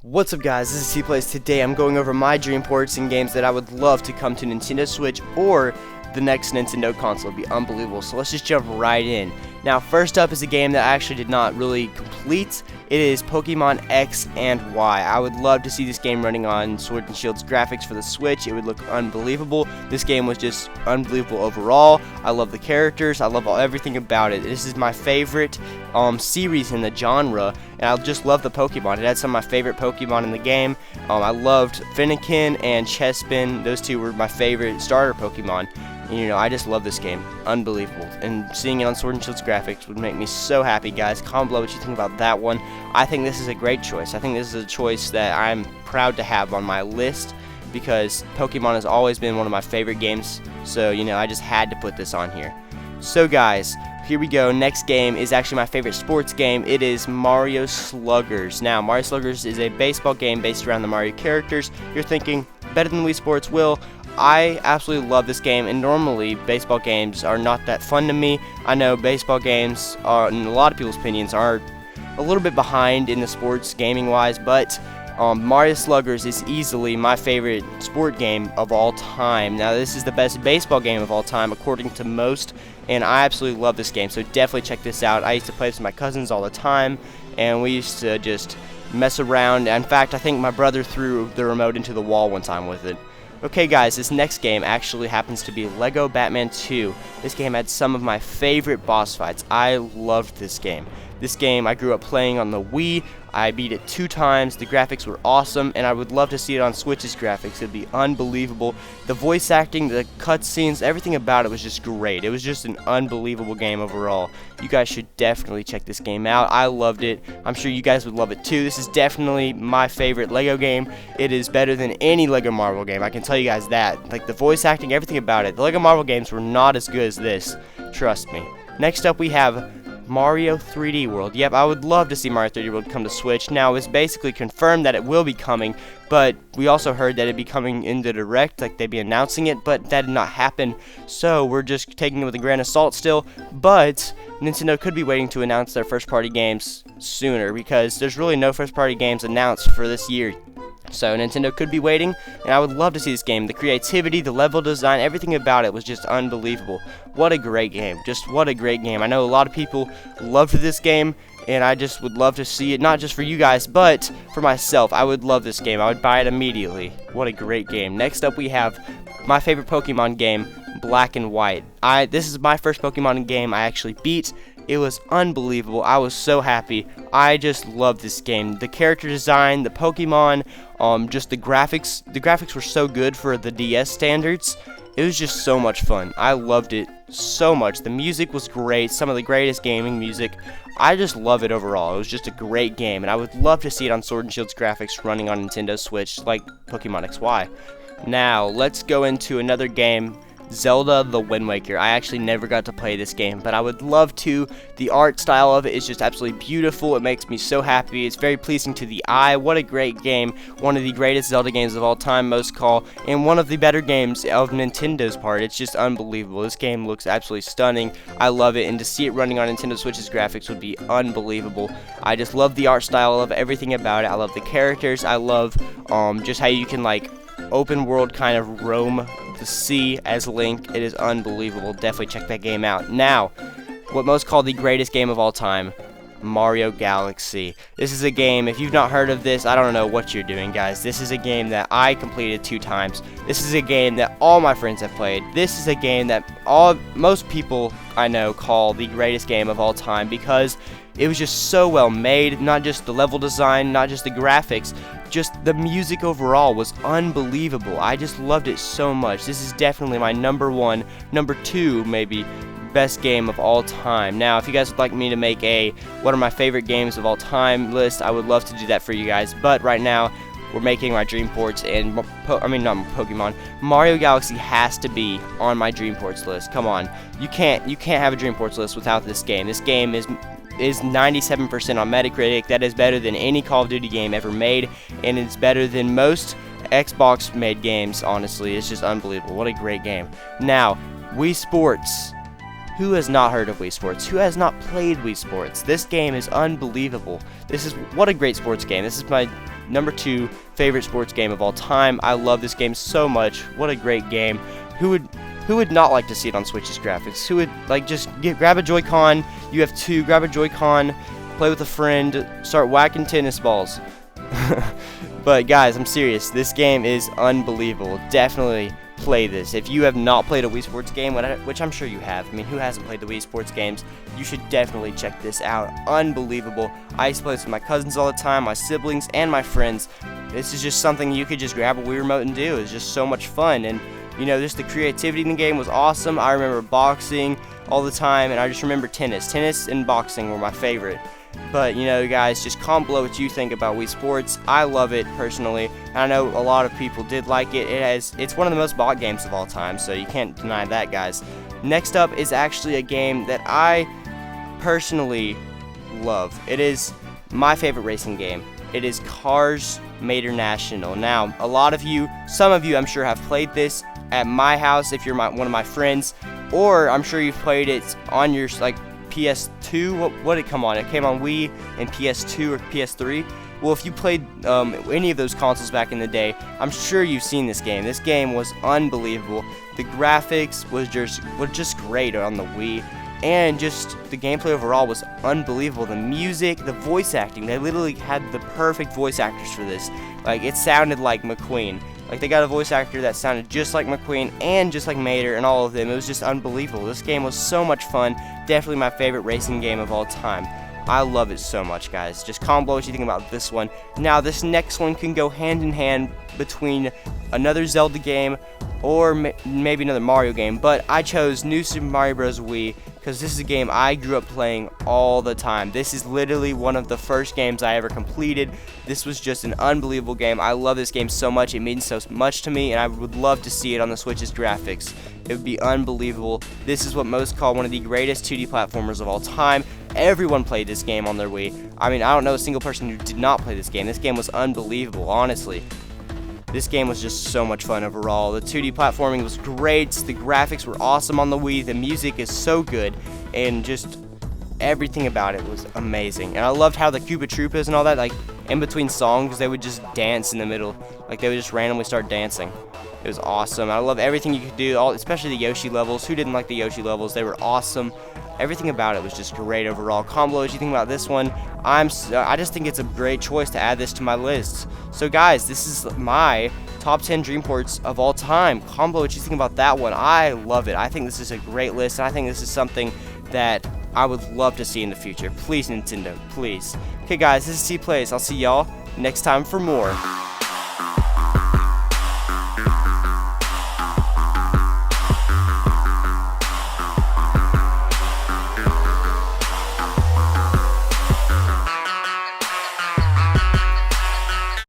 What's up guys, this is T-Plays. Today I'm going over my dream ports and games that I would love to come to Nintendo Switch or the next Nintendo console. It'd be unbelievable. So let's just jump right in. Now first up is a game that I actually did not really complete. It is Pokemon X and Y. I would love to see this game running on Sword and Shield's graphics for the Switch. It would look unbelievable. This game was just unbelievable overall. I love the characters. I love everything about it. This is my favorite series in the genre, and I just love the Pokemon. It had some of my favorite Pokemon in the game. I loved Fennekin and Chespin. Those two were my favorite starter Pokemon. And, you know, I just love this game. Unbelievable. And seeing it on Sword and Shield's graphics would make me so happy, guys. Comment below what you think about that one. I think this is a great choice. I think this is a choice that I'm proud to have on my list because Pokemon has always been one of my favorite games. So, you know, I just had to put this on here. So, guys, here we go. Next game is actually my favorite sports game. It is Mario Sluggers. Now, Mario Sluggers is a baseball game based around the Mario characters. You're thinking, better than Wii Sports? Will, I absolutely love this game, and normally baseball games are not that fun to me. I know baseball games are, in a lot of people's opinions, are a little bit behind in the sports gaming wise, but Mario Sluggers is easily my favorite sport game of all time. Now this is the best baseball game of all time according to most, and I absolutely love this game, so definitely check this out. I used to play this with my cousins all the time, and we used to just mess around. In fact, I think my brother threw the remote into the wall one time with it. Okay guys, this next game actually happens to be Lego Batman 2. This game had some of my favorite boss fights. I loved this game. This game I grew up playing on the Wii. I beat it 2 times. The graphics were awesome, and I would love to see it on Switch's graphics. It'd be unbelievable. The voice acting, the cutscenes, everything about it was just great. It was just an unbelievable game overall. You guys should definitely check this game out. I loved it. I'm sure you guys would love it too. This is definitely my favorite Lego game. It is better than any Lego Marvel game. I can tell you guys that. Like the voice acting, everything about it. The Lego Marvel games were not as good as this. Trust me. Next up we have Mario 3D World. Yep, I would love to see Mario 3D World come to Switch. Now, it's basically confirmed that it will be coming, but we also heard that it'd be coming in the Direct, like they'd be announcing it, but that did not happen, so we're just taking it with a grain of salt still. But Nintendo could be waiting to announce their first-party games sooner, because there's really no first-party games announced for this year. So Nintendo could be waiting, and I would love to see this game. The creativity, the level design, everything about it was just unbelievable. What a great game. Just what a great game. I know a lot of people loved this game, and I just would love to see it, not just for you guys, but for myself. I would love this game. I would buy it immediately. What a great game. Next up we have my favorite Pokemon game, Black and White. This is my first Pokemon game I actually beat. It was unbelievable. I was so happy. I just love this game. The character design, the Pokemon, just the graphics. The graphics were so good for the DS standards. It was just so much fun. I loved it so much. The music was great. Some of the greatest gaming music. I just love it overall. It was just a great game, and I would love to see it on Sword and Shield's graphics running on Nintendo Switch like Pokemon XY. Now, let's go into another game, Zelda the Wind Waker. I actually never got to play this game, but I would love to. The art style of it is just absolutely beautiful. It makes me so happy. It's very pleasing to the eye. What a great game. One of the greatest Zelda games of all time, most call, and one of the better games of Nintendo's part. It's just unbelievable. This game looks absolutely stunning. I love it, and to see it running on Nintendo Switch's graphics would be unbelievable. I just love the art style. I love everything about it. I love the characters. I love just how you can like open world kind of roam the sea as Link. It is unbelievable. Definitely check that game out. Now, what most call the greatest game of all time, Mario Galaxy. This is a game, if you've not heard of this, I don't know what you're doing, guys. This is a game that I completed 2 times. This is a game that all my friends have played. This is a game that most people I know call the greatest game of all time because it was just so well made. Not just the level design, not just the graphics, just the music overall was unbelievable. I just loved it so much. This is definitely my number 1, number 2 maybe, best game of all time. Now, if you guys would like me to make a what are my favorite games of all time list, I would love to do that for you guys. But right now, we're making my dream ports, and not Pokemon. Mario Galaxy has to be on my dream ports list. Come on, you can't have a dream ports list without this game. This game is 97% on Metacritic. That is better than any Call of Duty game ever made, and it's better than most Xbox made games. Honestly, it's just unbelievable. What a great game. Now, Wii Sports. Who has not heard of Wii Sports? Who has not played Wii Sports? This game is unbelievable. What a great sports game. This is number 2 favorite sports game of all time. I love this game so much. What a great game. Who would not like to see it on Switch's graphics? Who would like just grab a Joy-Con? You have 2, grab a Joy-Con, play with a friend, start whacking tennis balls. But guys, I'm serious. This game is unbelievable. Definitely play this. If you have not played a Wii Sports game, which I'm sure you have. I mean, who hasn't played the Wii Sports games? You should definitely check this out. Unbelievable. I used to play this with my cousins all the time, my siblings, and my friends. This is just something you could just grab a Wii remote and do. It's just so much fun. And you know, just the creativity in the game was awesome. I remember boxing all the time, and I just remember tennis. Tennis and boxing were my favorite. But, you know, guys, just comment below what you think about Wii Sports. I love it, personally. And I know a lot of people did like it. It's one of the most bought games of all time, so you can't deny that, guys. Next up is actually a game that I personally love. It is my favorite racing game. It is Cars International. Now, some of you, I'm sure, have played this at my house if you're one of my friends, or I'm sure you've played it on your PS2. What did it come on? It came on Wii and PS2 or PS3. Well, if you played any of those consoles back in the day, I'm sure you've seen this game. This game was unbelievable. The graphics were just great on the Wii, and just the gameplay overall was unbelievable. The music, the voice acting, they literally had the perfect voice actors for this. Like, it sounded like McQueen. Like, they got a voice actor that sounded just like McQueen and just like Mater and all of them. It was just unbelievable. This game was so much fun. Definitely my favorite racing game of all time. I love it so much, guys. Just comment below what you think about this one. Now, this next one can go hand in hand between another Zelda game or maybe another Mario game, but I chose New Super Mario Bros. Wii because this is a game I grew up playing all the time. This is literally one of the first games I ever completed. This was just an unbelievable game. I love this game so much. It means so much to me, and I would love to see it on the Switch's graphics. It would be unbelievable. This is what most call one of the greatest 2D platformers of all time. Everyone played this game on their Wii. I mean, I don't know a single person who did not play this game. This game was unbelievable, honestly. This game was just so much fun overall. The 2D platforming was great. The graphics were awesome on the Wii. The music is so good. And just everything about it was amazing. And I loved how the Koopa Troopas and all that, like, in between songs, they would just dance in the middle. Like, they would just randomly start dancing. It was awesome. I love everything you could do, especially the Yoshi levels. Who didn't like the Yoshi levels? They were awesome. Everything about it was just great overall. Comment below what you think about this one. I just think it's a great choice to add this to my list. So guys, this is my top 10 dream ports of all time. Comment below what you think about that one. I love it. I think this is a great list, and I think this is something that I would love to see in the future. Please, Nintendo, please. Okay guys, this is C Plays. I'll see y'all next time for more.